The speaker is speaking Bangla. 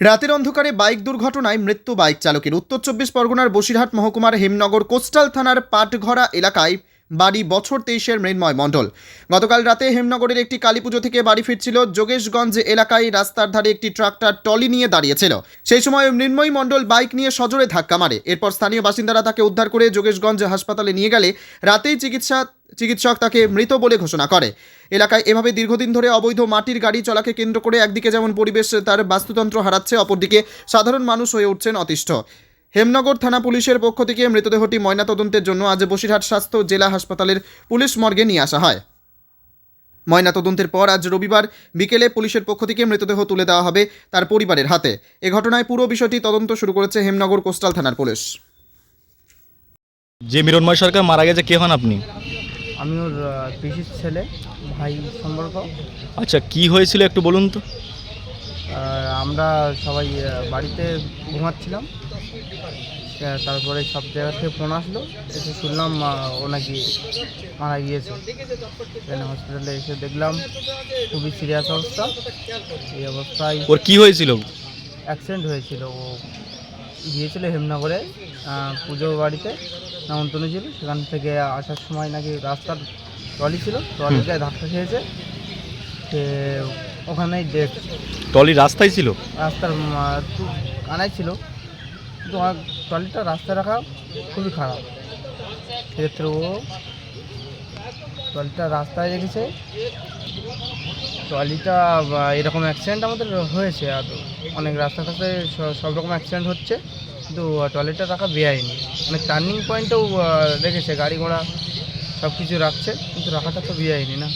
রাতের অন্ধকারে বাইক দুর্ঘটনায় মৃত্যু বাইক চালকের। উত্তর চব্বিশ পরগনার বসিরহাট মহকুমার হেমনগর কোস্টাল থানার পাটঘরা এলাকায় বাড়ি বছর 23-এর মৃন্ময় মণ্ডল। গতকাল রাতে হেমনগরের একটি কালীপুজো থেকে বাড়ি ফিরছিল। যোগেশগঞ্জ এলাকায় রাস্তার ধারে একটি ট্রাক্টর টলি নিয়ে দাঁড়িয়েছিল। সেই সময় মৃন্ময় মণ্ডল বাইক নিয়ে সজোরে ধাক্কা মারে। এরপর স্থানীয় বাসিন্দারা তাকে উদ্ধার করে যোগেশগঞ্জ হাসপাতালে নিয়ে গেলে রাতেই চিকিৎসক তাকে মৃত বলে ঘোষণা করে। এলাকায় এভাবে দীর্ঘদিন ধরে অবৈধ মাটির গাড়ি চলাকে কেন্দ্র করে একদিকে যেমন পরিবেশ তার বাস্তুতন্ত্র হারাচ্ছে, অপরদিকে সাধারণ মানুষ হয়ে উঠছেন অতিষ্ঠ। হেমনগর থানা পুলিশের পক্ষ থেকে মৃতদেহটি ময়নাতদন্তের জন্য আজ বসিরহাট স্বাস্থ্য জেলা হাসপাতালের পুলিশ মর্গে নিয়ে আসা হয়। ময়নাতদন্তের পর আজ রবিবার বিকেলে পুলিশের পক্ষ থেকে মৃতদেহ তুলে দেওয়া হবে তার পরিবারের হাতে। এ ঘটনায় পুরো বিষয়টি তদন্ত শুরু করেছে হেমনগর কোস্টাল থানার পুলিশ। যে মৃন্ময় সরকার মারা গেছে, কে হন আপনি? আমি ওর পিসির ছেলে, ভাই সম্পর্ক। আচ্ছা, কি হয়েছিল একটু বলুন তো। আমরা সবাই বাড়িতে ঘুমাচ্ছিলাম। তারপরে সব জায়গা থেকে ফোন আসলো, এসে শুনলাম ও নাকি মারা গিয়েছে। এখানে হসপিটালে এসে দেখলাম খুবই সিরিয়াস অবস্থা। এই অবস্থায় ওর কি হয়েছিল? অ্যাক্সিডেন্ট হয়েছিল। ও গিয়েছিল হেমনগরে পুজো বাড়িতে নেমন্তন্ন ছিল। সেখান থেকে আসার সময় নাকি রাস্তার ট্রলি ছিল, ট্রলিতে ধাক্কা খেয়েছে। সে ওখানেই ডেট। টলি রাস্তায় ছিল? রাস্তার একটু কানায় ছিল, কিন্তু ট্রলিটা রাস্তায় রাখা খুবই খারাপ। সেক্ষেত্রে ও ট্রলিটা রাস্তায় রেখেছে। ট্রলিটা এরকম অ্যাক্সিডেন্ট আমাদের হয়েছে, আর অনেক রাস্তার কাছে সব রকম অ্যাক্সিডেন্ট হচ্ছে, কিন্তু ট্রলিটা রাখা বেআইনি। অনেক টার্নিং পয়েন্টেও রেখেছে, গাড়ি ঘোড়া সব কিছু রাখছে, কিন্তু রাখাটা তো বেআইনি না।